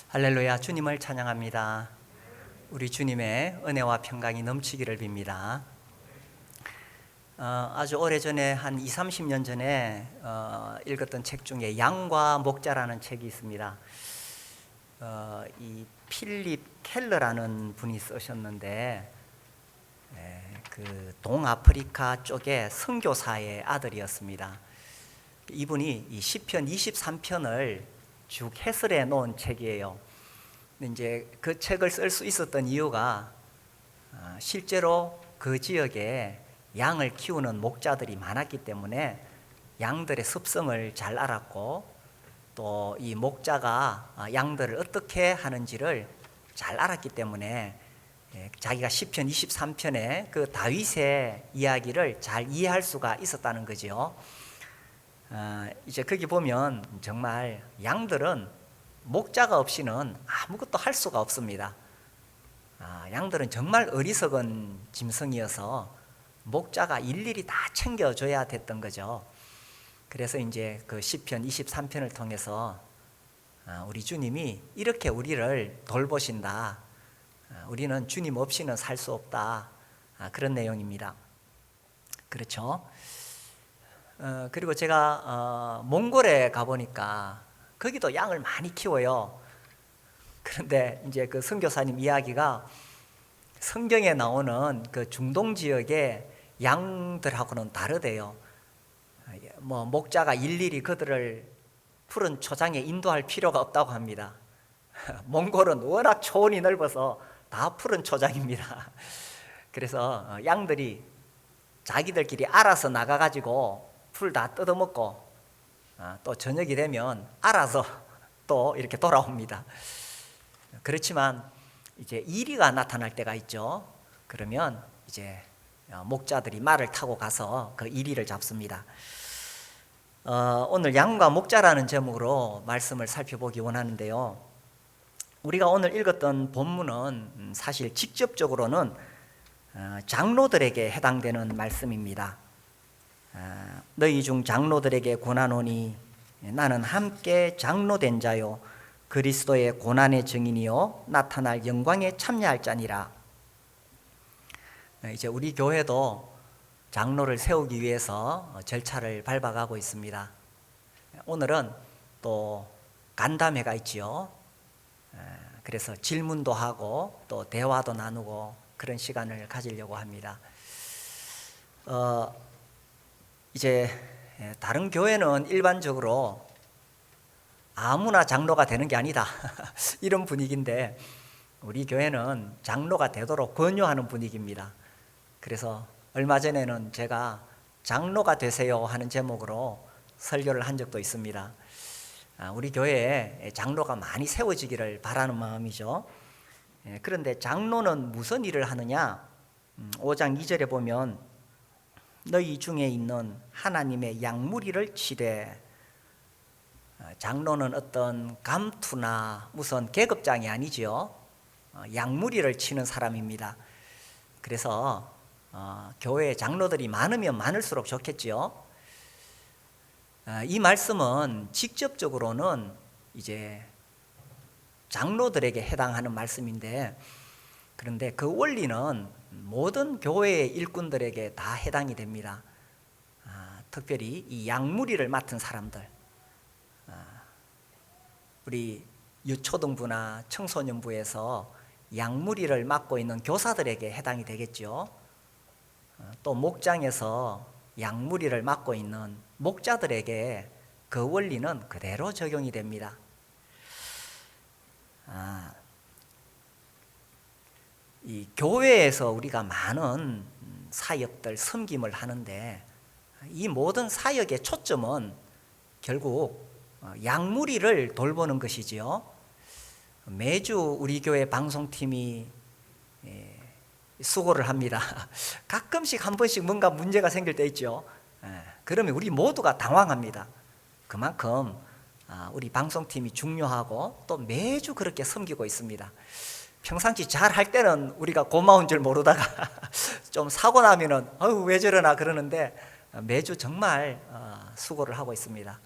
할렐루야, 주님을 찬양합니다. 우리 주님의 은혜와 평강이 넘치기를 빕니다. 아주 오래전에 한 20, 30년 전에 읽었던 책 중에 양과 목자라는 책이 있습니다. 이 필립 켈러라는 분이 쓰셨는데 그 동아프리카 쪽의 선교사의 아들이었습니다. 이분이 이 시편 23편을 쭉 해설해 놓은 책이에요. 근데 이제 그 책을 쓸 수 있었던 이유가 실제로 그 지역에 양을 키우는 목자들이 많았기 때문에 양들의 습성을 잘 알았고, 또 이 목자가 양들을 어떻게 하는지를 잘 알았기 때문에 자기가 시편 23편의 그 다윗의 이야기를 잘 이해할 수가 있었다는 거죠. 이제 거기 보면 정말 양들은 목자가 없이는 아무것도 할 수가 없습니다. 양들은 정말 어리석은 짐승이어서 목자가 일일이 다 챙겨줘야 됐던 거죠. 그래서 이제 그 시편 23편을 통해서 우리 주님이 이렇게 우리를 돌보신다, 우리는 주님 없이는 살 수 없다, 그런 내용입니다. 그렇죠? 그리고 제가 몽골에 가보니까 거기도 양을 많이 키워요. 그런데 이제 그 선교사님 이야기가 성경에 나오는 그 중동 지역의 양들하고는 다르대요. 뭐 목자가 일일이 그들을 푸른 초장에 인도할 필요가 없다고 합니다. 몽골은 워낙 초원이 넓어서 다 푸른 초장입니다. 그래서 양들이 자기들끼리 알아서 나가가지고 풀 다 뜯어먹고 또 저녁이 되면 알아서 또 이렇게 돌아옵니다. 그렇지만 이제 이리가 나타날 때가 있죠. 그러면 이제 목자들이 말을 타고 가서 그 이리를 잡습니다. 오늘 양과 목자라는 제목으로 말씀을 살펴보기 원하는데요. 우리가 오늘 읽었던 본문은 사실 직접적으로는 장로들에게 해당되는 말씀입니다. 너희 중 장로들에게 권하노니 나는 함께 장로된 자요 그리스도의 고난의 증인이요 나타날 영광에 참여할 자니라. 이제 우리 교회도 장로를 세우기 위해서 절차를 밟아가고 있습니다. 오늘은 또 간담회가 있지요. 그래서 질문도 하고 또 대화도 나누고 그런 시간을 가지려고 합니다. 이제 다른 교회는 일반적으로 아무나 장로가 되는 게 아니다 이런 분위기인데, 우리 교회는 장로가 되도록 권유하는 분위기입니다. 그래서 얼마 전에는 제가 장로가 되세요 하는 제목으로 설교를 한 적도 있습니다. 우리 교회에 장로가 많이 세워지기를 바라는 마음이죠. 그런데 장로는 무슨 일을 하느냐? 5장 2절에 보면 너희 중에 있는 하나님의 양무리를 치되, 장로는 어떤 감투나 무슨 계급장이 아니죠. 양무리를 치는 사람입니다. 그래서 교회에 장로들이 많으면 많을수록 좋겠죠. 이 말씀은 직접적으로는 이제 장로들에게 해당하는 말씀인데, 그런데 그 원리는 모든 교회의 일꾼들에게 다 해당이 됩니다. 특별히 이 양무리를 맡은 사람들, 우리 유초등부나 청소년부에서 양무리를 맡고 있는 교사들에게 해당이 되겠죠. 또 목장에서 양무리를 맡고 있는 목자들에게 그 원리는 그대로 적용이 됩니다. 이 교회에서 우리가 많은 사역들, 섬김을 하는데 이 모든 사역의 초점은 결국 양무리를 돌보는 것이지요. 매주 우리 교회 방송팀이 수고를 합니다. 가끔씩 한 번씩 뭔가 문제가 생길 때 있죠. 그러면 우리 모두가 당황합니다. 그만큼 우리 방송팀이 중요하고 또 매주 그렇게 섬기고 있습니다. 평상시 잘 할 때는 우리가 고마운 줄 모르다가 좀 사고 나면은 왜 저러나 그러는데 매주 정말 수고를 하고 있습니다.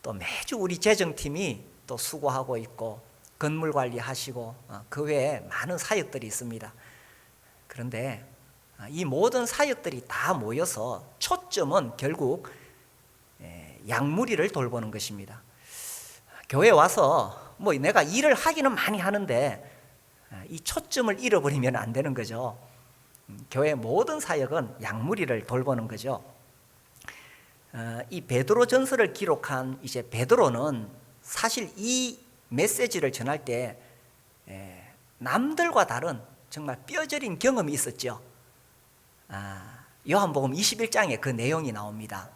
또 매주 우리 재정팀이 또 수고하고 있고 건물 관리하시고 그 외에 많은 사역들이 있습니다. 그런데 이 모든 사역들이 다 모여서 초점은 결국 양무리를 돌보는 것입니다. 교회 와서 뭐 내가 일을 하기는 많이 하는데 이 초점을 잃어버리면 안 되는 거죠. 교회 모든 사역은 양무리를 돌보는 거죠. 이 베드로 전서를 기록한 이제 베드로는 사실 이 메시지를 전할 때 남들과 다른 정말 뼈저린 경험이 있었죠. 요한복음 21장에 그 내용이 나옵니다.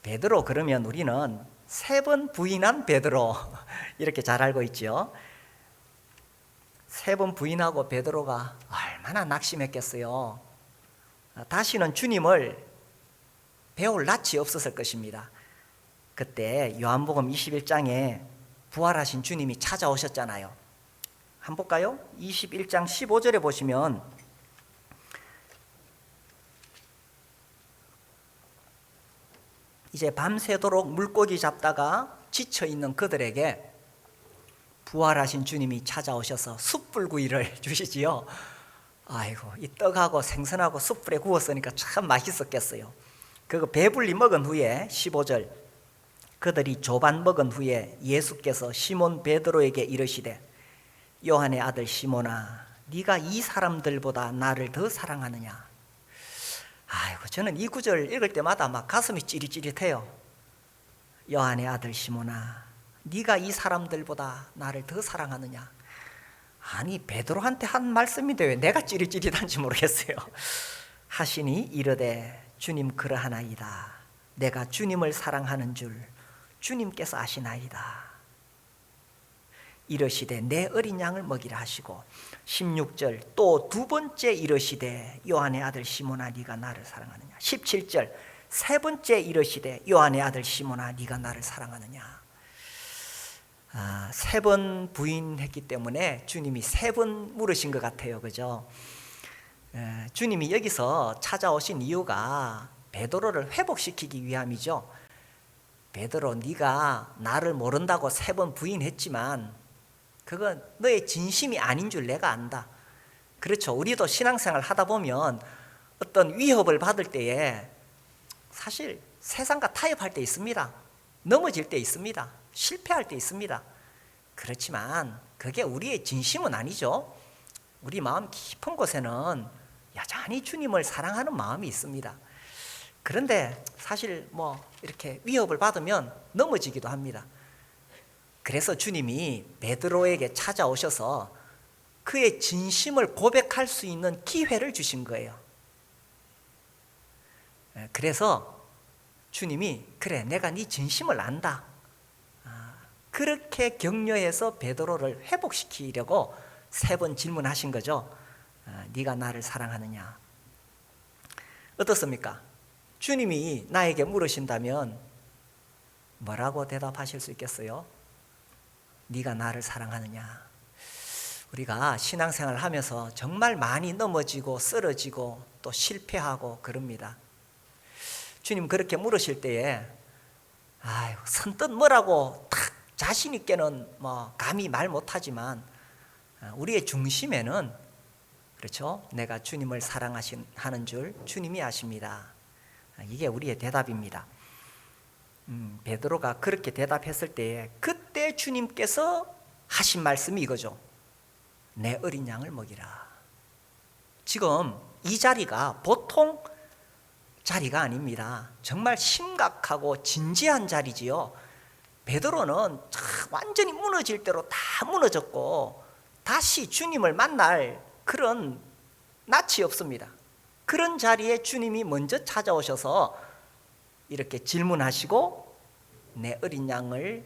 베드로 그러면 우리는 3번 부인한 베드로 이렇게 잘 알고 있죠. 3번 부인하고 베드로가 얼마나 낙심했겠어요. 다시는 주님을 배울 낯이 없었을 것입니다. 그때 요한복음 21장에 부활하신 주님이 찾아오셨잖아요. 한번 볼까요? 21장 15절에 보시면 이제 밤새도록 물고기 잡다가 지쳐있는 그들에게 부활하신 주님이 찾아오셔서 숯불구이를 주시지요. 아이고, 이 떡하고 생선하고 숯불에 구웠으니까 참 맛있었겠어요. 그거 배불리 먹은 후에 15절 그들이 조반 먹은 후에 예수께서 시몬 베드로에게 이르시되 요한의 아들 시몬아 네가 이 사람들보다 나를 더 사랑하느냐. 아이고, 저는 이 구절 읽을 때마다 막 가슴이 찌릿찌릿해요. 요한의 아들 시몬아 네가 이 사람들보다 나를 더 사랑하느냐. 아니, 베드로한테 한 말씀인데 왜 내가 찌릿찌릿한지 모르겠어요. 하시니 이르되 주님 그러하나이다. 내가 주님을 사랑하는 줄 주님께서 아시나이다. 이르시되 내 어린 양을 먹이라 하시고 16절 또 두 번째 이르시되 요한의 아들 시몬아 네가 나를 사랑하느냐. 17절 세 번째 이르시되 요한의 아들 시몬아 네가 나를 사랑하느냐. 3번 부인했기 때문에 주님이 3번 물으신 것 같아요. 그죠? 주님이 여기서 찾아오신 이유가 베드로를 회복시키기 위함이죠. 베드로 네가 나를 모른다고 3번 부인했지만 그건 너의 진심이 아닌 줄 내가 안다. 그렇죠. 우리도 신앙생활 하다 보면 어떤 위협을 받을 때에 사실 세상과 타협할 때 있습니다. 넘어질 때 있습니다. 실패할 때 있습니다. 그렇지만 그게 우리의 진심은 아니죠. 우리 마음 깊은 곳에는 여전히 주님을 사랑하는 마음이 있습니다. 그런데 사실 뭐 이렇게 위협을 받으면 넘어지기도 합니다. 그래서 주님이 베드로에게 찾아오셔서 그의 진심을 고백할 수 있는 기회를 주신 거예요. 그래서 주님이 그래 내가 네 진심을 안다. 그렇게 격려해서 베드로를 회복시키려고 3번 질문하신 거죠. 네가 나를 사랑하느냐. 어떻습니까? 주님이 나에게 물으신다면 뭐라고 대답하실 수 있겠어요? 네가 나를 사랑하느냐. 우리가 신앙생활을 하면서 정말 많이 넘어지고 쓰러지고 또 실패하고 그럽니다. 주님 그렇게 물으실 때에 선뜻 뭐라고 탁 자신 있게는 뭐 감히 말 못하지만 우리의 중심에는 그렇죠. 내가 주님을 사랑하는 줄 주님이 아십니다. 이게 우리의 대답입니다. 베드로가 그렇게 대답했을 때에 그때 주님께서 하신 말씀이 이거죠. 내 어린 양을 먹이라. 지금 이 자리가 보통 자리가 아닙니다. 정말 심각하고 진지한 자리지요. 베드로는 완전히 무너질 대로 다 무너졌고 다시 주님을 만날 그런 낯이 없습니다. 그런 자리에 주님이 먼저 찾아오셔서 이렇게 질문하시고 내 어린 양을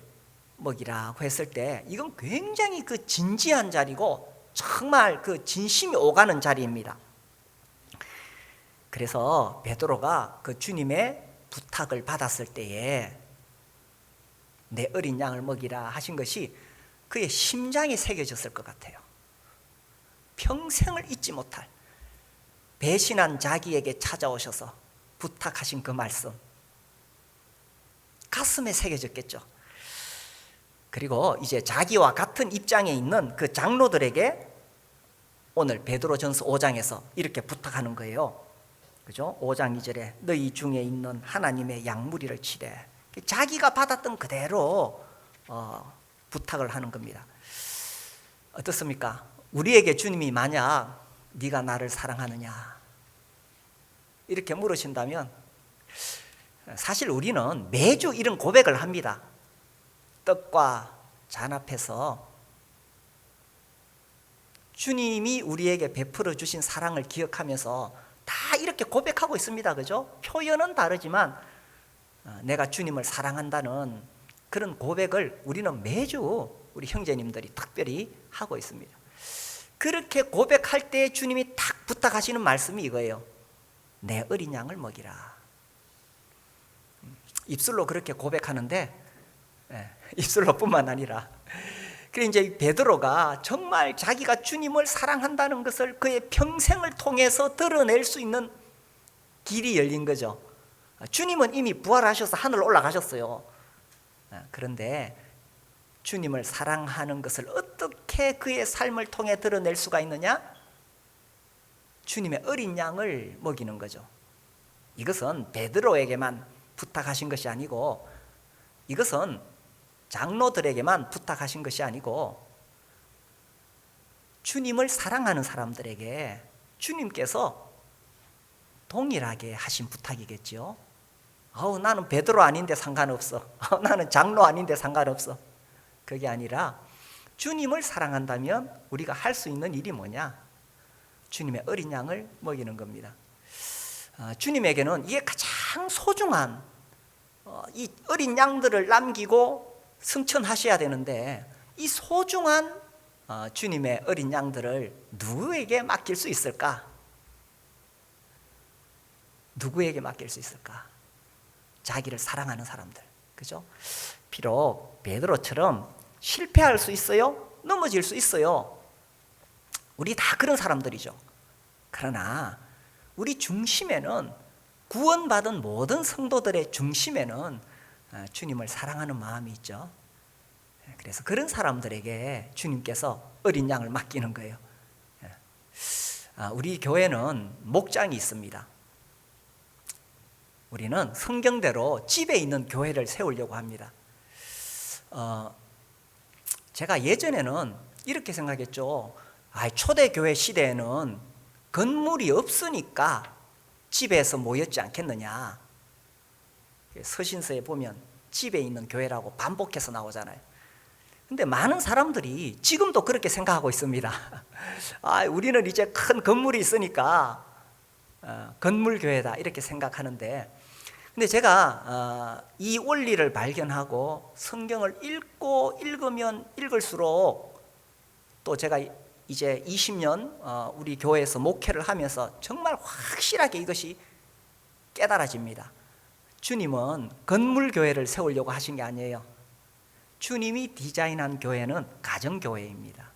먹이라고 했을 때 이건 굉장히 그 진지한 자리고 정말 그 진심이 오가는 자리입니다. 그래서 베드로가 그 주님의 부탁을 받았을 때에 내 어린 양을 먹이라 하신 것이 그의 심장에 새겨졌을 것 같아요. 평생을 잊지 못할 배신한 자기에게 찾아오셔서 부탁하신 그 말씀 가슴에 새겨졌겠죠. 그리고 이제 자기와 같은 입장에 있는 그 장로들에게 오늘 베드로전서 5장에서 이렇게 부탁하는 거예요. 그죠? 5장 2절에 너희 중에 있는 하나님의 양무리를 치되, 자기가 받았던 그대로 부탁을 하는 겁니다. 어떻습니까? 우리에게 주님이 만약 네가 나를 사랑하느냐 이렇게 물으신다면, 사실 우리는 매주 이런 고백을 합니다. 떡과 잔 앞에서 주님이 우리에게 베풀어 주신 사랑을 기억하면서 다 이렇게 고백하고 있습니다. 그죠? 표현은 다르지만 내가 주님을 사랑한다는 그런 고백을 우리는 매주 우리 형제님들이 특별히 하고 있습니다. 그렇게 고백할 때 주님이 딱 부탁하시는 말씀이 이거예요. 내 어린 양을 먹이라. 입술로 그렇게 고백하는데, 입술로뿐만 아니라, 그래 이제 베드로가 정말 자기가 주님을 사랑한다는 것을 그의 평생을 통해서 드러낼 수 있는 길이 열린 거죠. 주님은 이미 부활하셔서 하늘 올라가셨어요. 그런데 주님을 사랑하는 것을 어떻게 그의 삶을 통해 드러낼 수가 있느냐? 주님의 어린 양을 먹이는 거죠. 이것은 베드로에게만 부탁하신 것이 아니고, 이것은 장로들에게만 부탁하신 것이 아니고, 주님을 사랑하는 사람들에게 주님께서 동일하게 하신 부탁이겠죠. 나는 베드로 아닌데 상관없어. 나는 장로 아닌데 상관없어. 그게 아니라 주님을 사랑한다면 우리가 할 수 있는 일이 뭐냐? 주님의 어린 양을 먹이는 겁니다. 주님에게는 이게 가장 소중한 이 어린 양들을 남기고 승천하셔야 되는데, 이 소중한 주님의 어린 양들을 누구에게 맡길 수 있을까? 누구에게 맡길 수 있을까? 자기를 사랑하는 사람들, 그죠? 비록 베드로처럼 실패할 수 있어요. 넘어질 수 있어요. 우리 다 그런 사람들이죠. 그러나 우리 중심에는, 구원받은 모든 성도들의 중심에는 주님을 사랑하는 마음이 있죠. 그래서 그런 사람들에게 주님께서 어린 양을 맡기는 거예요. 우리 교회는 목장이 있습니다. 우리는 성경대로 집에 있는 교회를 세우려고 합니다. 제가 예전에는 이렇게 생각했죠. 초대교회 시대에는 건물이 없으니까 집에서 모였지 않겠느냐. 서신서에 보면 집에 있는 교회라고 반복해서 나오잖아요. 근데 많은 사람들이 지금도 그렇게 생각하고 있습니다. 우리는 이제 큰 건물이 있으니까 건물교회다 이렇게 생각하는데, 근데 제가 이 원리를 발견하고 성경을 읽으면 읽을수록, 또 제가 이제 20년 우리 교회에서 목회를 하면서 정말 확실하게 이것이 깨달아집니다. 주님은 건물교회를 세우려고 하신 게 아니에요. 주님이 디자인한 교회는 가정교회입니다.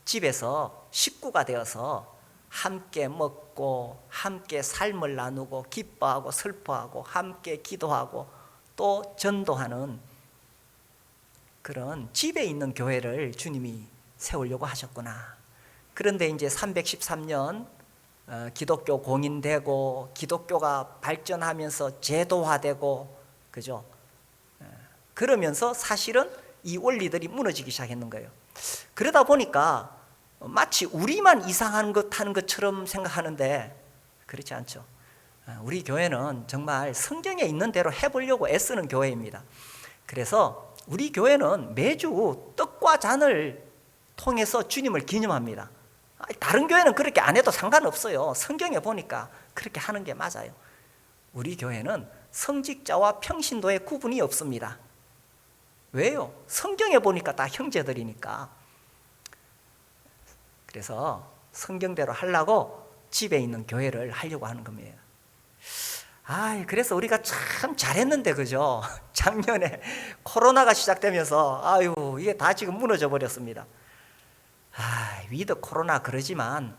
집에서 식구가 되어서 함께 먹고 함께 삶을 나누고 기뻐하고 슬퍼하고 함께 기도하고 또 전도하는 그런 집에 있는 교회를 주님이 세우려고 하셨구나. 그런데 이제 313년 기독교 공인되고 기독교가 발전하면서 제도화되고, 그죠? 그러면서 사실은 이 원리들이 무너지기 시작했는 거예요. 그러다 보니까 마치 우리만 이상한 것 하는 것처럼 생각하는데 그렇지 않죠. 우리 교회는 정말 성경에 있는 대로 해보려고 애쓰는 교회입니다. 그래서 우리 교회는 매주 떡과 잔을 통해서 주님을 기념합니다. 다른 교회는 그렇게 안 해도 상관없어요. 성경에 보니까 그렇게 하는 게 맞아요. 우리 교회는 성직자와 평신도의 구분이 없습니다. 왜요? 성경에 보니까 다 형제들이니까. 그래서 성경대로 하려고 집에 있는 교회를 하려고 하는 겁니다. 그래서 우리가 참 잘했는데, 그죠? 작년에 코로나가 시작되면서 이게 다 지금 무너져 버렸습니다. 위드 코로나 그러지만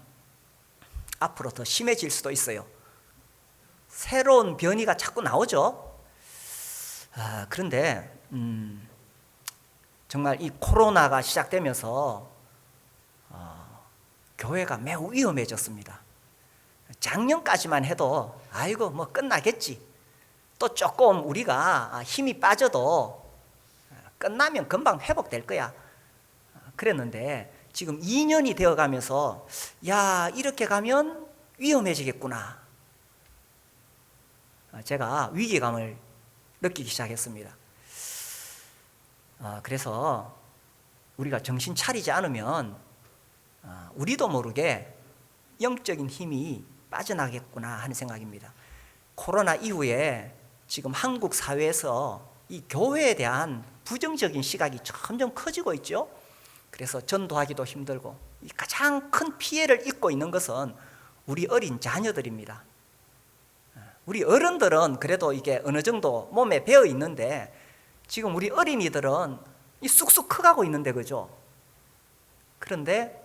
앞으로 더 심해질 수도 있어요. 새로운 변이가 자꾸 나오죠. 그런데 정말 이 코로나가 시작되면서 교회가 매우 위험해졌습니다. 작년까지만 해도 아이고 뭐 끝나겠지, 또 조금 우리가 힘이 빠져도 끝나면 금방 회복될 거야, 그랬는데 지금 2년이 되어가면서 야, 이렇게 가면 위험해지겠구나, 제가 위기감을 느끼기 시작했습니다. 그래서 우리가 정신 차리지 않으면 우리도 모르게 영적인 힘이 빠져나겠구나 하는 생각입니다. 코로나 이후에 지금 한국 사회에서 이 교회에 대한 부정적인 시각이 점점 커지고 있죠. 그래서 전도하기도 힘들고, 가장 큰 피해를 입고 있는 것은 우리 어린 자녀들입니다. 우리 어른들은 그래도 이게 어느 정도 몸에 배어 있는데 지금 우리 어린이들은 쑥쑥 커가고 있는데, 그죠? 그런데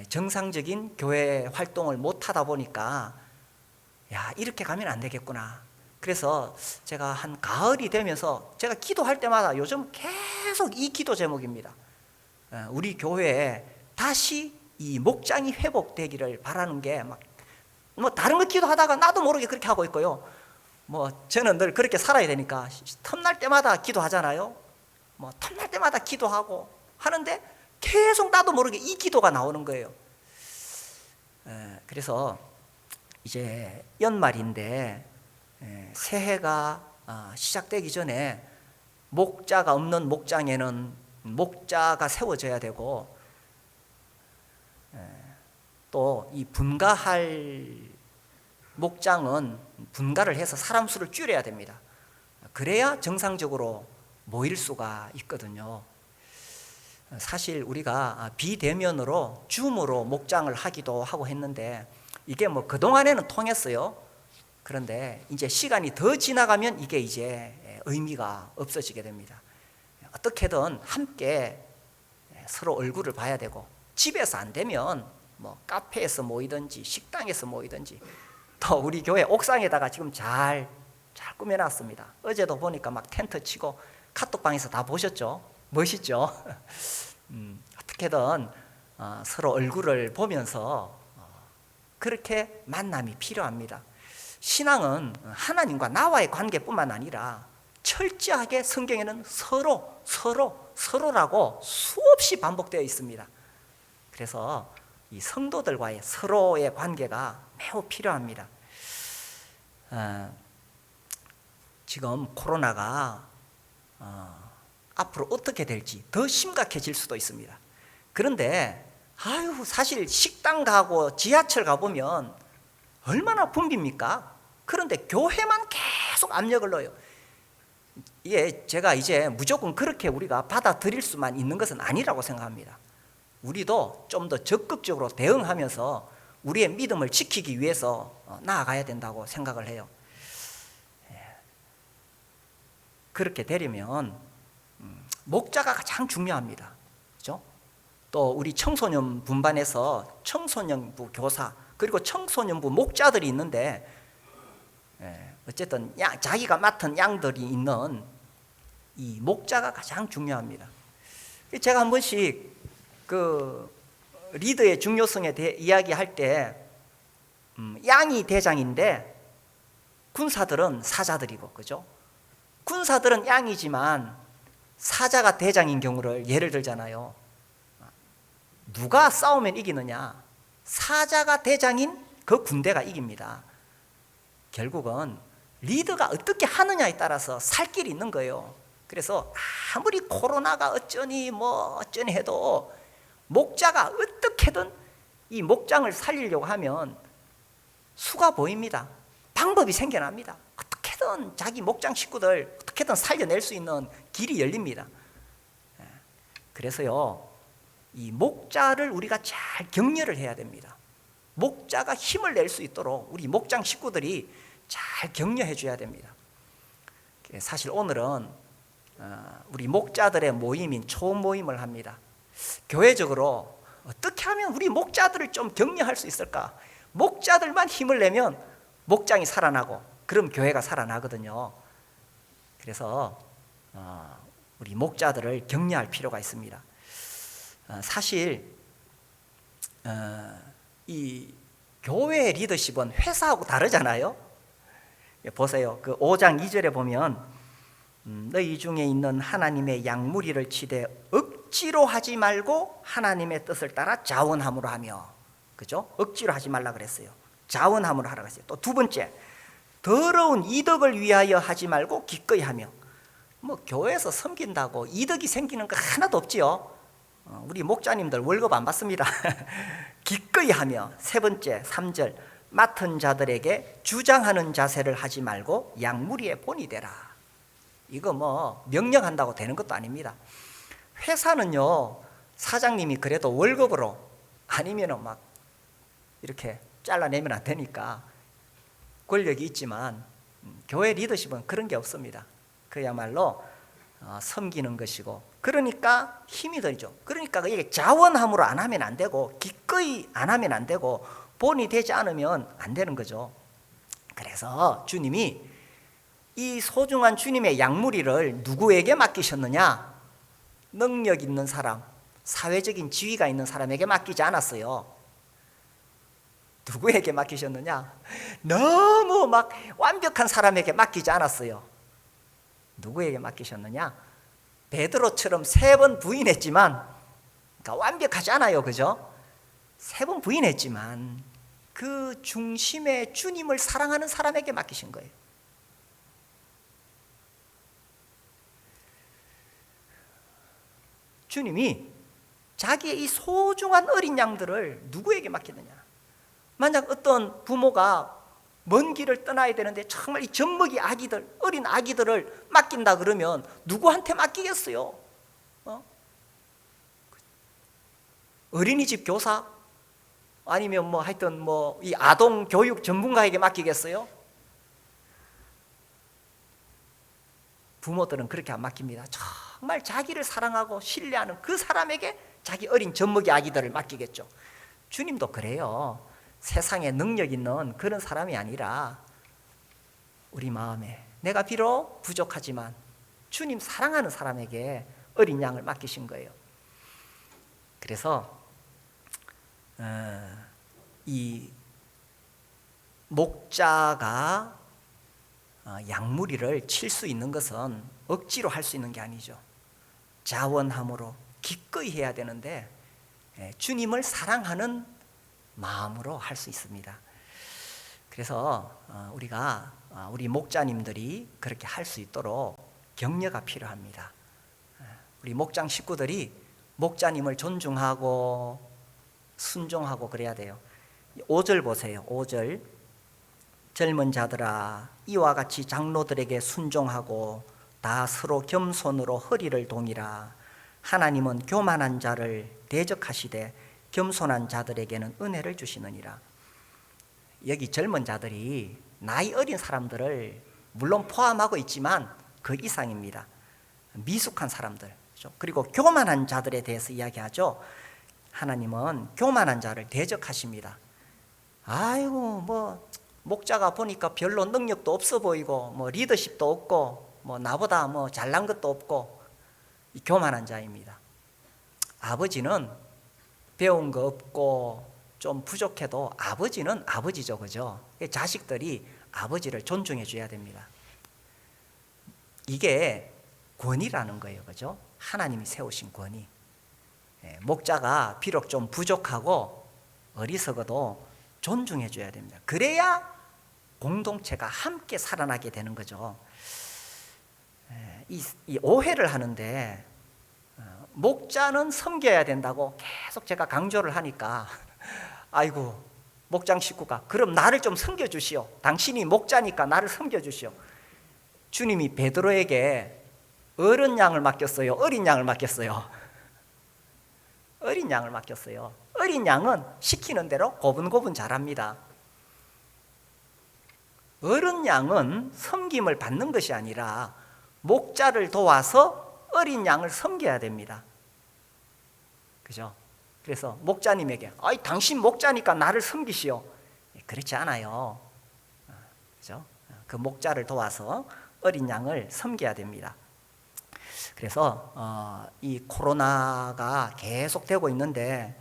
정상적인 교회 활동을 못 하다 보니까 야, 이렇게 가면 안 되겠구나. 그래서 제가 한 가을이 되면서 제가 기도할 때마다 요즘 계속 이 기도 제목입니다. 우리 교회에 다시 이 목장이 회복되기를 바라는 게, 뭐 다른 거 기도하다가 나도 모르게 그렇게 하고 있고요. 뭐 저는 늘 그렇게 살아야 되니까 틈날 때마다 기도하잖아요. 뭐 틈날 때마다 기도하고 하는데 계속 나도 모르게 이 기도가 나오는 거예요. 그래서 이제 연말인데 새해가 시작되기 전에 목자가 없는 목장에는 목자가 세워져야 되고, 또 이 분가할 목장은 분가를 해서 사람 수를 줄여야 됩니다. 그래야 정상적으로 모일 수가 있거든요. 사실 우리가 비대면으로 줌으로 목장을 하기도 하고 했는데 이게 뭐 그동안에는 통했어요. 그런데 이제 시간이 더 지나가면 이게 이제 의미가 없어지게 됩니다. 어떻게든 함께 서로 얼굴을 봐야 되고, 집에서 안 되면 뭐 카페에서 모이든지 식당에서 모이든지, 또 우리 교회 옥상에다가 지금 잘 꾸며놨습니다. 어제도 보니까 막 텐트 치고 카톡방에서 다 보셨죠? 멋있죠? 어떻게든 서로 얼굴을 보면서 그렇게 만남이 필요합니다. 신앙은 하나님과 나와의 관계뿐만 아니라 철저하게 성경에는 서로라고 수없이 반복되어 있습니다. 그래서 이 성도들과의 서로의 관계가 매우 필요합니다. 지금 코로나가 앞으로 어떻게 될지 더 심각해질 수도 있습니다. 그런데 사실 식당 가고 지하철 가보면 얼마나 붐빕니까? 그런데 교회만 계속 압력을 넣어요. 이게 제가 이제 무조건 그렇게 우리가 받아들일 수만 있는 것은 아니라고 생각합니다. 우리도 좀 더 적극적으로 대응하면서 우리의 믿음을 지키기 위해서 나아가야 된다고 생각을 해요. 그렇게 되려면 목자가 가장 중요합니다. 그렇죠? 또 우리 청소년 분반에서 청소년부 교사 그리고 청소년부 목자들이 있는데, 어쨌든 자기가 맡은 양들이 있는 이 목자가 가장 중요합니다. 제가 한 번씩 그 리더의 중요성에 대해 이야기할 때 양이 대장인데 군사들은 사자들이고, 그죠? 군사들은 양이지만 사자가 대장인 경우를 예를 들잖아요. 누가 싸우면 이기느냐? 사자가 대장인 그 군대가 이깁니다. 결국은 리더가 어떻게 하느냐에 따라서 살 길이 있는 거예요. 그래서 아무리 코로나가 어쩌니 뭐 어쩌니 해도 목자가 어떻게든 이 목장을 살리려고 하면 수가 보입니다. 방법이 생겨납니다. 어떻게든 자기 목장 식구들 어떻게든 살려낼 수 있는 길이 열립니다. 그래서요, 이 목자를 우리가 잘 격려를 해야 됩니다. 목자가 힘을 낼 수 있도록 우리 목장 식구들이 잘 격려해 줘야 됩니다. 사실 오늘은 우리 목자들의 모임인 초모임을 합니다. 교회적으로 어떻게 하면 우리 목자들을 좀 격려할 수 있을까? 목자들만 힘을 내면 목장이 살아나고 그럼 교회가 살아나거든요. 그래서 우리 목자들을 격려할 필요가 있습니다. 사실 이 교회 리더십은 회사하고 다르잖아요. 보세요. 그 5장 2절에 보면 너희 중에 있는 하나님의 양무리를 치되 억지로 하지 말고 하나님의 뜻을 따라 자원함으로 하며, 그죠? 억지로 하지 말라 그랬어요. 자원함으로 하라 그랬어요. 또 두 번째, 더러운 이득을 위하여 하지 말고 기꺼이 하며. 뭐 교회에서 섬긴다고 이득이 생기는 거 하나도 없지요. 우리 목자님들 월급 안 받습니다. 기꺼이 하며. 세 번째 3절, 맡은 자들에게 주장하는 자세를 하지 말고 양무리의 본이 되라. 이거 뭐 명령한다고 되는 것도 아닙니다. 회사는요, 사장님이 그래도 월급으로 아니면은 막 이렇게 잘라내면 안 되니까 권력이 있지만, 교회 리더십은 그런 게 없습니다. 그야말로 섬기는 것이고, 그러니까 힘이 들죠. 그러니까 이게 자원함으로 안 하면 안 되고, 기꺼이 안 하면 안 되고, 본이 되지 않으면 안 되는 거죠. 그래서 주님이 이 소중한 주님의 양무리를 누구에게 맡기셨느냐? 능력 있는 사람, 사회적인 지위가 있는 사람에게 맡기지 않았어요. 누구에게 맡기셨느냐? 너무 막 완벽한 사람에게 맡기지 않았어요. 누구에게 맡기셨느냐? 베드로처럼 3번 부인했지만, 그러니까 완벽하지 않아요, 그죠? 3번 부인했지만 그 중심에 주님을 사랑하는 사람에게 맡기신 거예요. 주님이 자기의 이 소중한 어린 양들을 누구에게 맡겼느냐? 만약 어떤 부모가 먼 길을 떠나야 되는데 정말 이 젖먹이 아기들, 어린 아기들을 맡긴다 그러면 누구한테 맡기겠어요? 어린이집 교사? 아니면 뭐 하여튼 뭐 이 아동 교육 전문가에게 맡기겠어요? 부모들은 그렇게 안 맡깁니다. 정말 자기를 사랑하고 신뢰하는 그 사람에게 자기 어린 젖먹이 아기들을 맡기겠죠. 주님도 그래요. 세상에 능력 있는 그런 사람이 아니라 우리 마음에 내가 비록 부족하지만 주님 사랑하는 사람에게 어린 양을 맡기신 거예요. 그래서 이 목자가 양무리를 칠 수 있는 것은 억지로 할 수 있는 게 아니죠. 자원함으로 기꺼이 해야 되는데 주님을 사랑하는 마음으로 할 수 있습니다. 그래서 우리 목자님들이 그렇게 할 수 있도록 격려가 필요합니다. 우리 목장 식구들이 목자님을 존중하고 순종하고 그래야 돼요. 5절 보세요. 5절, 젊은 자들아 이와 같이 장로들에게 순종하고 다 서로 겸손으로 허리를 동이라. 하나님은 교만한 자를 대적하시되 겸손한 자들에게는 은혜를 주시느니라. 여기 젊은 자들이 나이 어린 사람들을 물론 포함하고 있지만 그 이상입니다. 미숙한 사람들, 그리고 교만한 자들에 대해서 이야기하죠. 하나님은 교만한 자를 대적하십니다. 아이고 뭐 목자가 보니까 별로 능력도 없어 보이고 뭐 리더십도 없고 뭐 나보다 뭐 잘난 것도 없고, 이 교만한 자입니다. 아버지는 배운 거 없고 좀 부족해도 아버지는 아버지죠, 그죠? 자식들이 아버지를 존중해 줘야 됩니다. 이게 권위라는 거예요, 그죠? 하나님이 세우신 권위. 목자가 비록 좀 부족하고 어리석어도 존중해 줘야 됩니다. 그래야 공동체가 함께 살아나게 되는 거죠. 이 오해를 하는데 목자는 섬겨야 된다고 계속 제가 강조를 하니까 아이고 목장 식구가 그럼 나를 좀 섬겨주시오. 당신이 목자니까 나를 섬겨주시오. 주님이 베드로에게 어른 양을 맡겼어요? 어린 양을 맡겼어요? 어린 양을 맡겼어요. 어린 양은 시키는 대로 고분고분 잘합니다. 어른 양은 섬김을 받는 것이 아니라 목자를 도와서 어린 양을 섬겨야 됩니다. 그죠? 그래서 목자님에게 아이 당신 목자니까 나를 섬기시오. 그렇지 않아요. 그죠? 그 목자를 도와서 어린 양을 섬겨야 됩니다. 그래서 이 코로나가 계속되고 있는데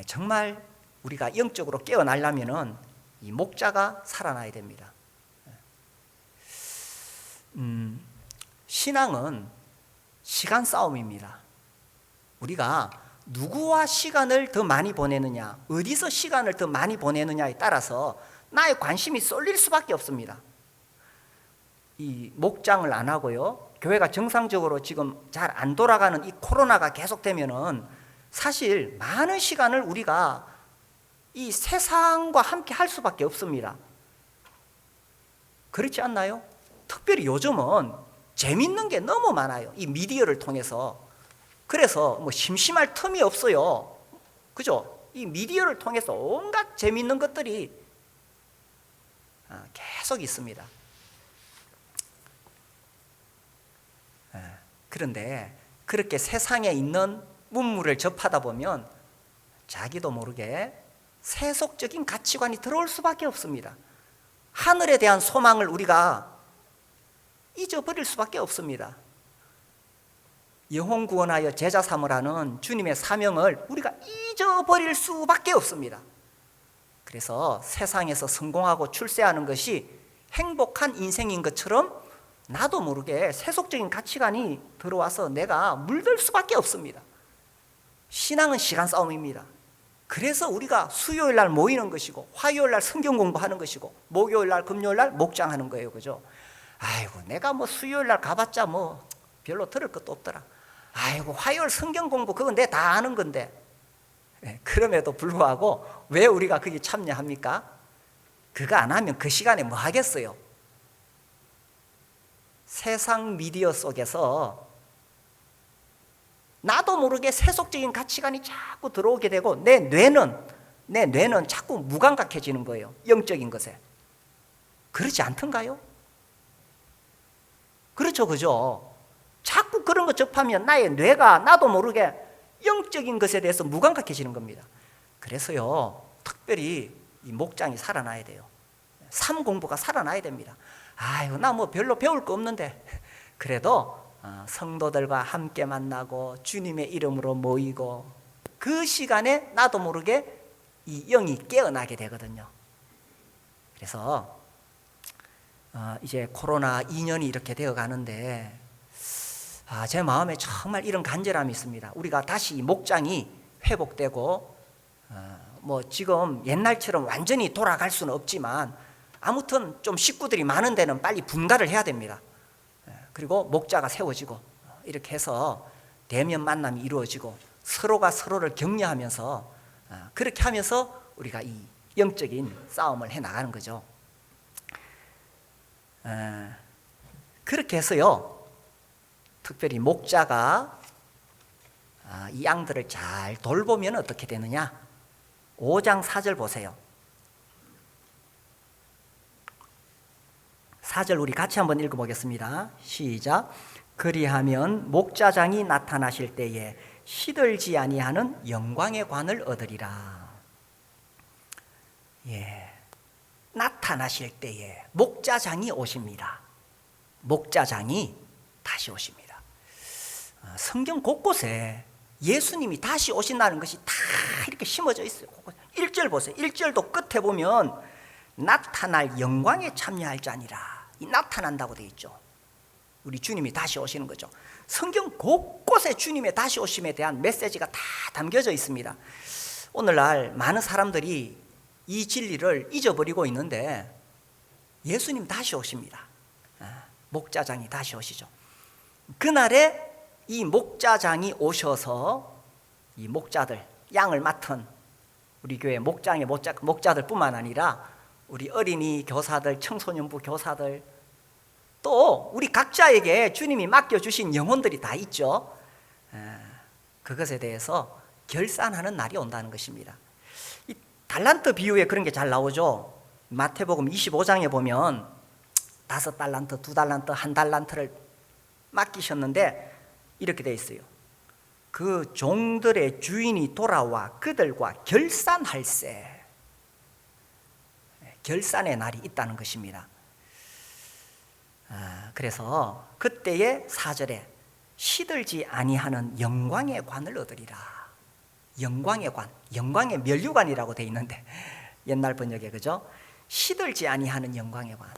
정말 우리가 영적으로 깨어나려면은 이 목자가 살아나야 됩니다. 신앙은 시간 싸움입니다. 우리가 누구와 시간을 더 많이 보내느냐, 어디서 시간을 더 많이 보내느냐에 따라서 나의 관심이 쏠릴 수밖에 없습니다. 이 목장을 안 하고요, 교회가 정상적으로 지금 잘 안 돌아가는 이 코로나가 계속되면은 사실 많은 시간을 우리가 이 세상과 함께 할 수밖에 없습니다. 그렇지 않나요? 특별히 요즘은 재밌는 게 너무 많아요. 이 미디어를 통해서. 그래서 뭐 심심할 틈이 없어요. 그죠? 이 미디어를 통해서 온갖 재밌는 것들이 계속 있습니다. 그런데 그렇게 세상에 있는 문물을 접하다 보면 자기도 모르게 세속적인 가치관이 들어올 수밖에 없습니다. 하늘에 대한 소망을 우리가 잊어버릴 수밖에 없습니다. 영혼 구원하여 제자 삼으라는 주님의 사명을 우리가 잊어버릴 수밖에 없습니다. 그래서 세상에서 성공하고 출세하는 것이 행복한 인생인 것처럼 나도 모르게 세속적인 가치관이 들어와서 내가 물들 수밖에 없습니다. 신앙은 시간 싸움입니다. 그래서 우리가 수요일 날 모이는 것이고, 화요일 날 성경 공부하는 것이고, 목요일 날 금요일 날 목장하는 거예요. 그죠? 아이고, 내가 뭐 수요일 날 가봤자 뭐 별로 들을 것도 없더라. 아이고, 화요일 성경 공부 그건 내 다 아는 건데. 그럼에도 불구하고 왜 우리가 거기 참여합니까? 그거 안 하면 그 시간에 뭐 하겠어요? 세상 미디어 속에서 나도 모르게 세속적인 가치관이 자꾸 들어오게 되고 내 뇌는 자꾸 무감각해지는 거예요. 영적인 것에. 그렇지 않던가요? 그렇죠, 그죠? 자꾸 그런 거 접하면 나의 뇌가 나도 모르게 영적인 것에 대해서 무감각해지는 겁니다. 그래서요, 특별히 이 목장이 살아나야 돼요. 삶 공부가 살아나야 됩니다. 아이고, 나 뭐 별로 배울 거 없는데 그래도 성도들과 함께 만나고 주님의 이름으로 모이고 그 시간에 나도 모르게 이 영이 깨어나게 되거든요. 그래서 이제 코로나 2년이 이렇게 되어 가는데 제 마음에 정말 이런 간절함이 있습니다. 우리가 다시 이 목장이 회복되고 뭐 지금 옛날처럼 완전히 돌아갈 수는 없지만 아무튼 좀 식구들이 많은 데는 빨리 분가를 해야 됩니다. 그리고 목자가 세워지고 이렇게 해서 대면 만남이 이루어지고 서로가 서로를 격려하면서 그렇게 하면서 우리가 이 영적인 싸움을 해나가는 거죠. 그렇게 해서요, 특별히 목자가 이 양들을 잘 돌보면 어떻게 되느냐? 5장 4절 보세요. 4절 우리 같이 한번 읽어보겠습니다. 시작. 그리하면 목자장이 나타나실 때에 시들지 아니하는 영광의 관을 얻으리라. 나타나실 때에 목자장이 오십니다. 목자장이 다시 오십니다. 성경 곳곳에 예수님이 다시 오신다는 것이 다 이렇게 심어져 있어요. 1절 보세요. 1절도 끝에 보면 나타날 영광에 참여할 자니라. 이 나타난다고 되어 있죠. 우리 주님이 다시 오시는 거죠. 성경 곳곳에 주님의 다시 오심에 대한 메시지가 다 담겨져 있습니다. 오늘날 많은 사람들이 이 진리를 잊어버리고 있는데 예수님 다시 오십니다. 목자장이 다시 오시죠. 그날에 이 목자장이 오셔서 이 목자들, 양을 맡은 우리 교회 목장의 목자들뿐만 아니라 우리 어린이 교사들, 청소년부 교사들, 또 우리 각자에게 주님이 맡겨주신 영혼들이 다 있죠. 그것에 대해서 결산하는 날이 온다는 것입니다. 이 달란트 비유에 그런 게 잘 나오죠. 마태복음 25장에 보면 5달란트, 2달란트, 1달란트를 맡기셨는데 이렇게 돼 있어요. 그 종들의 주인이 돌아와 그들과 결산할세. 결산의 날이 있다는 것입니다. 그래서 그때의 4절에 시들지 아니하는 영광의 관을 얻으리라. 영광의 관, 영광의 면류관이라고 돼 있는데 옛날 번역에, 그죠? 시들지 아니하는 영광의 관.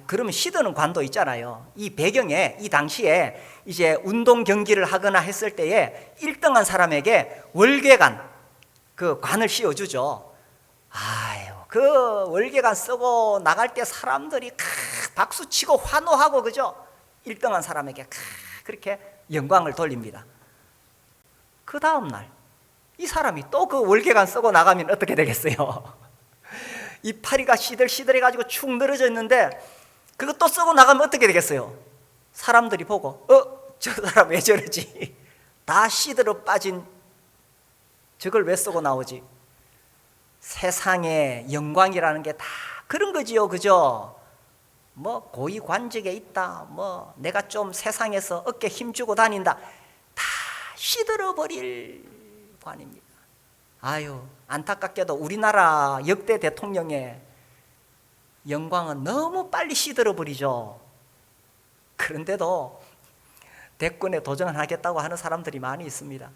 그러면 시드는 관도 있잖아요. 이 배경에, 이 당시에 이제 운동 경기를 하거나 했을 때에 1등한 사람에게 월계관, 그 관을 씌워주죠. 그 월계관 쓰고 나갈 때 사람들이 박수치고 환호하고, 그죠? 1등한 사람에게 그렇게 영광을 돌립니다. 그 다음날 이 사람이 또 그 월계관 쓰고 나가면 어떻게 되겠어요? 이파리가 시들시들해가지고 축 늘어져 있는데 그거 또 쓰고 나가면 어떻게 되겠어요? 사람들이 보고 저 사람 왜 저러지? 다 시들어 빠진 저걸 왜 쓰고 나오지? 세상의 영광이라는 게 다 그런 거지요, 그죠? 뭐 고위 관직에 있다, 뭐 내가 좀 세상에서 어깨 힘주고 다닌다, 다 시들어버릴 관입니다. 안타깝게도 우리나라 역대 대통령의 영광은 너무 빨리 시들어버리죠. 그런데도 대권에 도전하겠다고 하는 사람들이 많이 있습니다.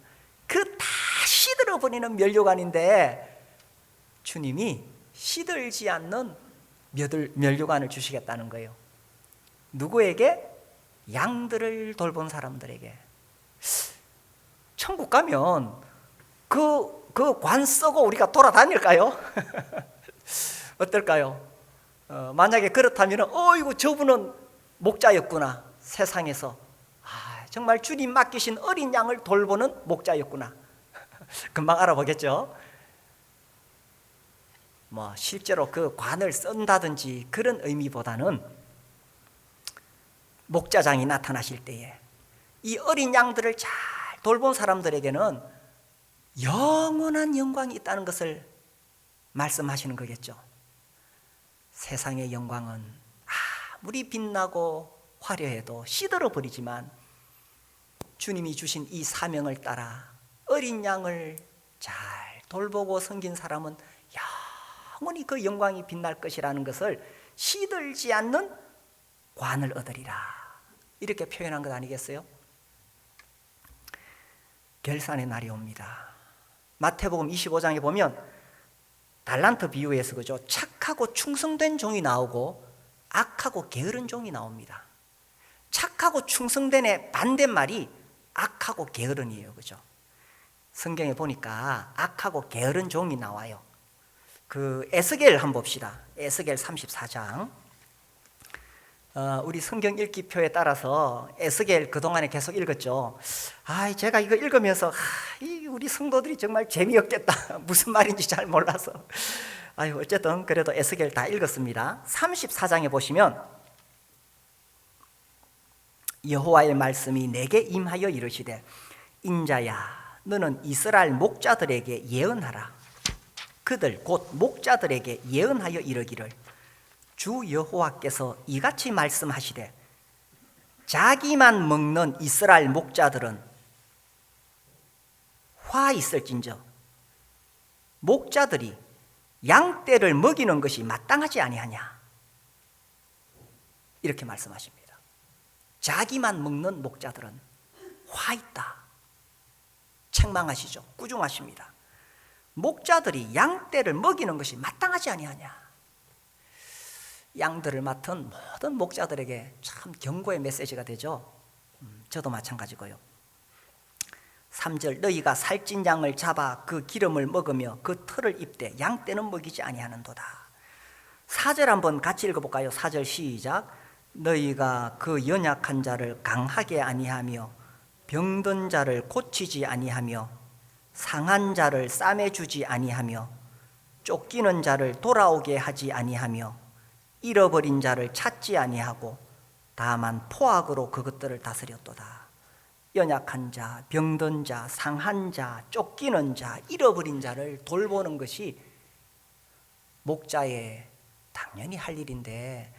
그 다 시들어버리는 면류관인데 주님이 시들지 않는 면류관을 주시겠다는 거예요. 누구에게? 양들을 돌본 사람들에게. 천국 가면 그 관 쓰고 우리가 돌아다닐까요? 어떨까요? 만약에 그렇다면 어이구 저분은 목자였구나. 세상에서 정말 주님 맡기신 어린 양을 돌보는 목자였구나. 금방 알아보겠죠? 실제로 그 관을 쓴다든지 그런 의미보다는 목자장이 나타나실 때에 이 어린 양들을 잘 돌본 사람들에게는 영원한 영광이 있다는 것을 말씀하시는 거겠죠. 세상의 영광은 아무리 빛나고 화려해도 시들어 버리지만 주님이 주신 이 사명을 따라 어린 양을 잘 돌보고 섬긴 사람은 영원히 그 영광이 빛날 것이라는 것을 시들지 않는 관을 얻으리라, 이렇게 표현한 것 아니겠어요? 결산의 날이 옵니다. 마태복음 25장에 보면 달란트 비유에서, 그죠? 착하고 충성된 종이 나오고 악하고 게으른 종이 나옵니다. 착하고 충성된의 반대말이 악하고 게으른이에요, 그죠? 성경에 보니까 악하고 게으른 종이 나와요. 그 에스겔 한번 봅시다. 에스겔 34장. 우리 성경 읽기표에 따라서 에스겔 그동안에 계속 읽었죠. 제가 이거 읽으면서 우리 성도들이 정말 재미없겠다. 무슨 말인지 잘 몰라서. 어쨌든 그래도 에스겔 다 읽었습니다. 34장에 보시면 여호와의 말씀이 내게 임하여 이르시되, 인자야, 너는 이스라엘 목자들에게 예언하라. 그들 곧 목자들에게 예언하여 이르기를, 주 여호와께서 이같이 말씀하시되, 자기만 먹는 이스라엘 목자들은 화 있을진저 목자들이 양떼를 먹이는 것이 마땅하지 아니하냐, 이렇게 말씀하십니다. 자기만 먹는 목자들은 화 있다. 책망하시죠. 꾸중하십니다. 목자들이 양떼를 먹이는 것이 마땅하지 아니하냐. 양들을 맡은 모든 목자들에게 참 경고의 메시지가 되죠. 저도 마찬가지고요. 3절, 너희가 살찐 양을 잡아 그 기름을 먹으며 그 털을 입되 양떼는 먹이지 아니하는도다. 4절 한번 같이 읽어볼까요? 4절 시작. 너희가 그 연약한 자를 강하게 아니하며 병든 자를 고치지 아니하며 상한 자를 싸매주지 아니하며 쫓기는 자를 돌아오게 하지 아니하며 잃어버린 자를 찾지 아니하고 다만 포악으로 그것들을 다스렸도다. 연약한 자, 병든 자, 상한 자, 쫓기는 자, 잃어버린 자를 돌보는 것이 목자의 당연히 할 일인데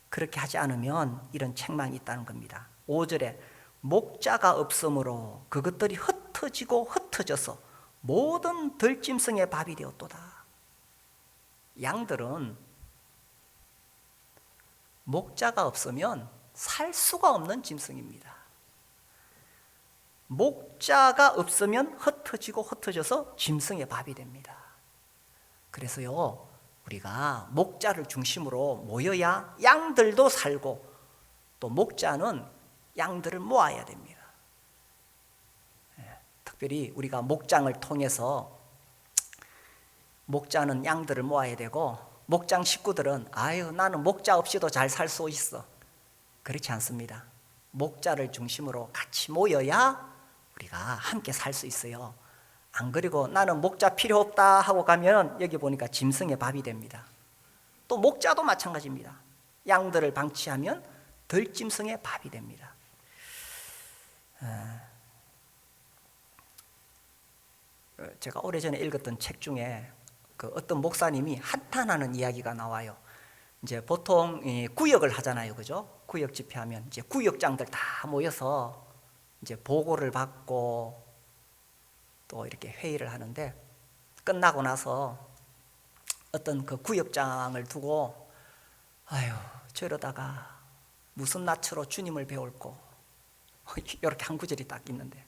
그렇게 하지 않으면 이런 책망이 있다는 겁니다. 5절에 목자가 없으므로 그것들이 흩어지고 흩어져서 모든 들짐승의 밥이 되었도다. 양들은 목자가 없으면 살 수가 없는 짐승입니다. 목자가 없으면 흩어져서 짐승의 밥이 됩니다. 그래서요, 우리가 목자를 중심으로 모여야 양들도 살고, 또 목자는 양들을 모아야 됩니다. 특별히 우리가 목장을 통해서 목자는 양들을 모아야 되고, 목장 식구들은 아유 나는 목자 없이도 잘 살 수 있어, 그렇지 않습니다. 목자를 중심으로 같이 모여야 우리가 함께 살 수 있어요. 안 그리고 나는 목자 필요 없다 하고 가면 여기 보니까 짐승의 밥이 됩니다. 또 목자도 마찬가지입니다. 양들을 방치하면 들짐승의 밥이 됩니다. 제가 오래전에 읽었던 책 중에 어떤 목사님이 한탄하는 이야기가 나와요. 이제 보통 구역을 하잖아요, 그죠? 구역 집회하면 이제 구역장들 다 모여서 이제 보고를 받고 또 이렇게 회의를 하는데, 끝나고 나서 어떤 그 구역장을 두고 아유 저러다가 무슨 낯으로 주님을 배울꼬 이렇게 한 구절이 딱 있는데,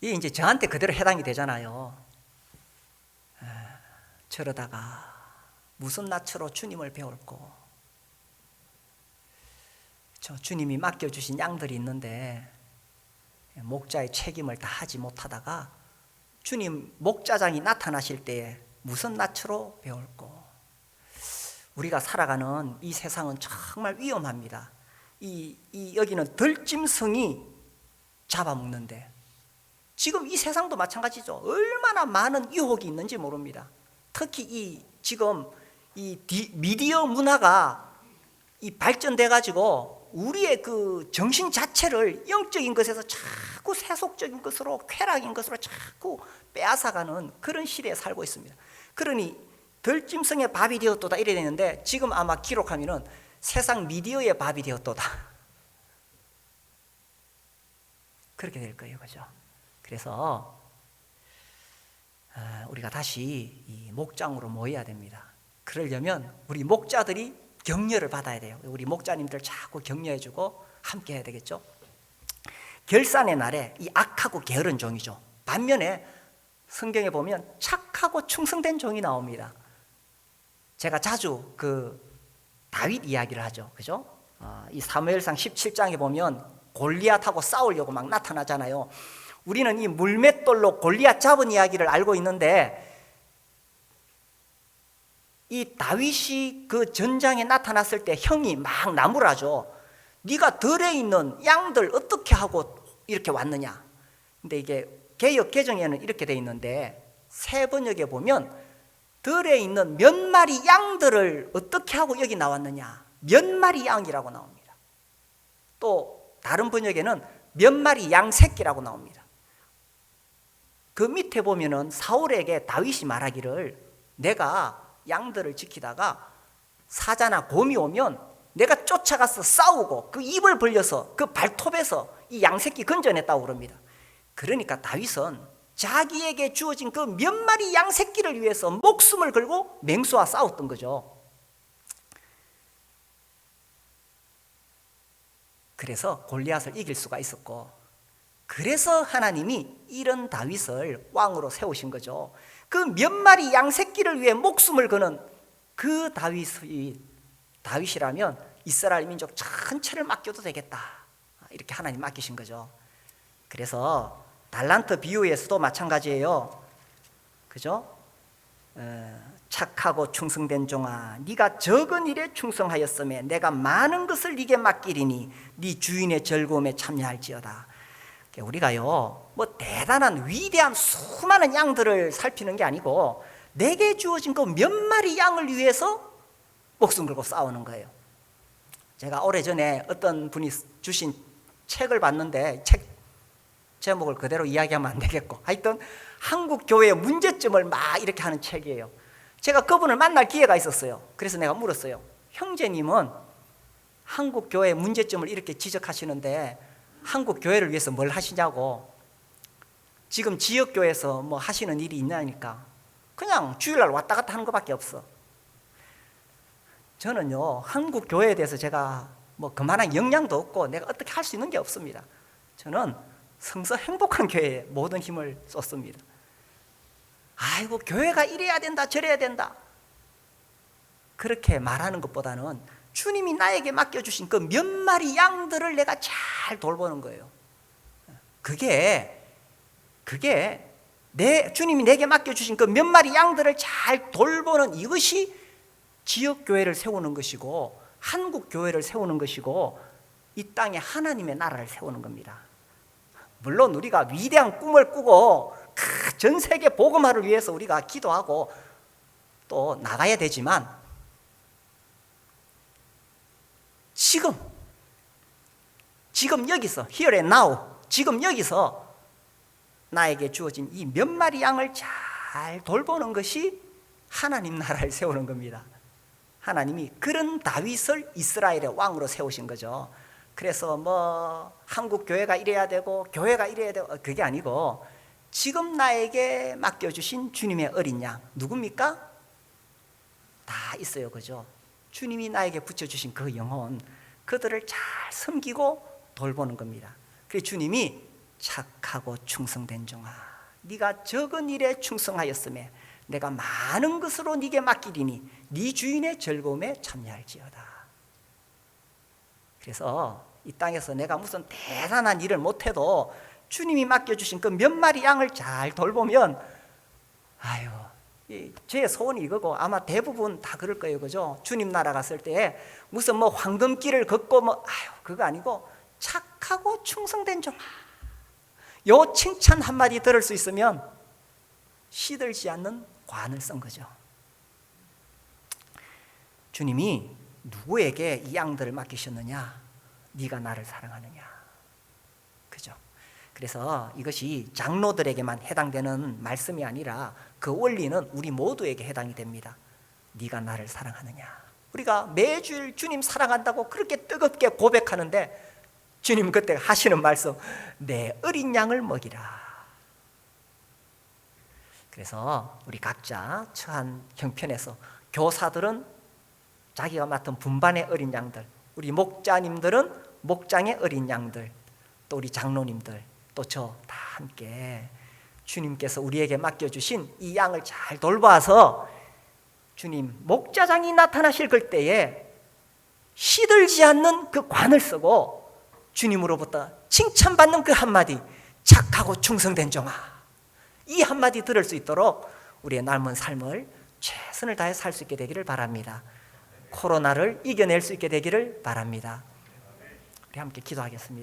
이게 이제 저한테 그대로 해당이 되잖아요. 저러다가 무슨 낯으로 주님을 배울꼬. 주님이 맡겨주신 양들이 있는데 목자의 책임을 다 하지 못하다가 주님 목자장이 나타나실 때에 무슨 낯으로 배울꼬. 우리가 살아가는 이 세상은 정말 위험합니다. 여기는 들짐승이 잡아먹는데, 지금 이 세상도 마찬가지죠. 얼마나 많은 유혹이 있는지 모릅니다. 특히 지금 미디어 문화가 발전돼 가지고 우리의 그 정신 자체를 영적인 것에서 자꾸 세속적인 것으로, 쾌락인 것으로 자꾸 빼앗아가는 그런 시대에 살고 있습니다. 그러니 들짐승의 밥이 되었도다 이래 되는데, 지금 아마 기록하면은 세상 미디어의 밥이 되었도다 그렇게 될 거예요, 그죠? 그래서 우리가 다시 이 목장으로 모여야 됩니다. 그러려면 우리 목자들이 격려를 받아야 돼요. 우리 목자님들 자꾸 격려해주고 함께 해야 되겠죠. 결산의 날에 이 악하고 게으른 종이죠. 반면에 성경에 보면 착하고 충성된 종이 나옵니다. 제가 자주 다윗 이야기를 하죠, 그죠? 이 사무엘상 17장에 보면 골리앗하고 싸우려고 막 나타나잖아요. 우리는 이 물맷돌로 골리앗 잡은 이야기를 알고 있는데, 이 다윗이 그 전장에 나타났을 때 형이 막 나무라죠. 네가 들에 있는 양들 어떻게 하고 이렇게 왔느냐. 근데 이게 개역 개정에는 이렇게 돼 있는데, 새 번역에 보면 들에 있는 몇 마리 양들을 어떻게 하고 여기 나왔느냐, 몇 마리 양이라고 나옵니다. 또 다른 번역에는 몇 마리 양 새끼라고 나옵니다. 그 밑에 보면은 사울에게 다윗이 말하기를, 내가 양들을 지키다가 사자나 곰이 오면 내가 쫓아가서 싸우고 그 입을 벌려서 그 발톱에서 이 양새끼 건져냈다고 그럽니다. 그러니까 다윗은 자기에게 주어진 그 몇 마리 양새끼를 위해서 목숨을 걸고 맹수와 싸웠던 거죠. 그래서 골리앗을 이길 수가 있었고, 그래서 하나님이 이런 다윗을 왕으로 세우신 거죠. 그 몇 마리 양새끼를 위해 목숨을 거는 그 다윗이라면 이스라엘 민족 전체를 맡겨도 되겠다, 이렇게 하나님 맡기신 거죠. 그래서 달란트 비유에서도 마찬가지예요, 그죠? 착하고 충성된 종아, 네가 적은 일에 충성하였음에 내가 많은 것을 네게 맡기리니 네 주인의 즐거움에 참여할지어다. 우리가요, 뭐 대단한 위대한 수많은 양들을 살피는 게 아니고 내게 주어진 그 몇 마리 양을 위해서 목숨 걸고 싸우는 거예요. 제가 오래전에 어떤 분이 주신 책을 봤는데, 책 제목을 그대로 이야기하면 안 되겠고, 하여튼 한국 교회의 문제점을 막 이렇게 하는 책이에요. 제가 그분을 만날 기회가 있었어요. 그래서 내가 물었어요. 형제님은 한국 교회의 문제점을 이렇게 지적하시는데 한국 교회를 위해서 뭘 하시냐고. 지금 지역교회에서 뭐 하시는 일이 있냐니까. 그냥 주일날 왔다 갔다 하는 것밖에 없어. 저는요, 한국 교회에 대해서 제가 뭐 그만한 역량도 없고 내가 어떻게 할 수 있는 게 없습니다. 저는 성서 행복한 교회에 모든 힘을 쏟습니다. 아이고, 교회가 이래야 된다, 저래야 된다, 그렇게 말하는 것보다는 주님이 나에게 맡겨주신 그 몇 마리 양들을 내가 잘 돌보는 거예요. 그게 주님이 내게 맡겨주신 그 몇 마리 양들을 잘 돌보는 이것이 지역교회를 세우는 것이고, 한국교회를 세우는 것이고, 이 땅에 하나님의 나라를 세우는 겁니다. 물론 우리가 위대한 꿈을 꾸고 전 세계 복음화를 위해서 우리가 기도하고 또 나가야 되지만, 지금 여기서, here and now, 지금 여기서 나에게 주어진 이 몇 마리 양을 잘 돌보는 것이 하나님 나라를 세우는 겁니다. 하나님이 그런 다윗을 이스라엘의 왕으로 세우신 거죠. 그래서 뭐 한국 교회가 이래야 되고 교회가 이래야 되고, 그게 아니고 지금 나에게 맡겨주신 주님의 어린 양 누굽니까? 다 있어요, 그죠? 주님이 나에게 붙여주신 그 영혼, 그들을 잘 섬기고 돌보는 겁니다. 그래서 주님이 착하고 충성된 종아, 네가 적은 일에 충성하였음에 내가 많은 것으로 네게 맡기리니 네 주인의 즐거움에 참여할지어다. 그래서 이 땅에서 내가 무슨 대단한 일을 못해도 주님이 맡겨주신 그 몇 마리 양을 잘 돌보면, 아유, 제 소원이 이거고 아마 대부분 다 그럴 거예요, 그죠? 주님 나라 갔을 때 무슨 뭐 황금길을 걷고 뭐, 아유, 그거 아니고 착하고 충성된 종아, 요 칭찬 한마디 들을 수 있으면 시들지 않는 관을 쓴 거죠. 주님이 누구에게 이 양들을 맡기셨느냐? 네가 나를 사랑하느냐? 그죠? 그래서 이것이 장로들에게만 해당되는 말씀이 아니라 그 원리는 우리 모두에게 해당이 됩니다. 네가 나를 사랑하느냐? 우리가 매주일 주님 사랑한다고 그렇게 뜨겁게 고백하는데 주님 그때 하시는 말씀, 내 어린 양을 먹이라. 그래서 우리 각자 처한 형편에서 교사들은 자기가 맡은 분반의 어린 양들, 우리 목자님들은 목장의 어린 양들, 또 우리 장로님들, 또 저 다 함께 주님께서 우리에게 맡겨주신 이 양을 잘 돌봐서 주님 목자장이 나타나실 그때에 시들지 않는 그 관을 쓰고 주님으로부터 칭찬받는 그 한마디, 착하고 충성된 종아, 이 한마디 들을 수 있도록 우리의 남은 삶을 최선을 다해 살 수 있게 되기를 바랍니다. 코로나를 이겨낼 수 있게 되기를 바랍니다. 우리 함께 기도하겠습니다.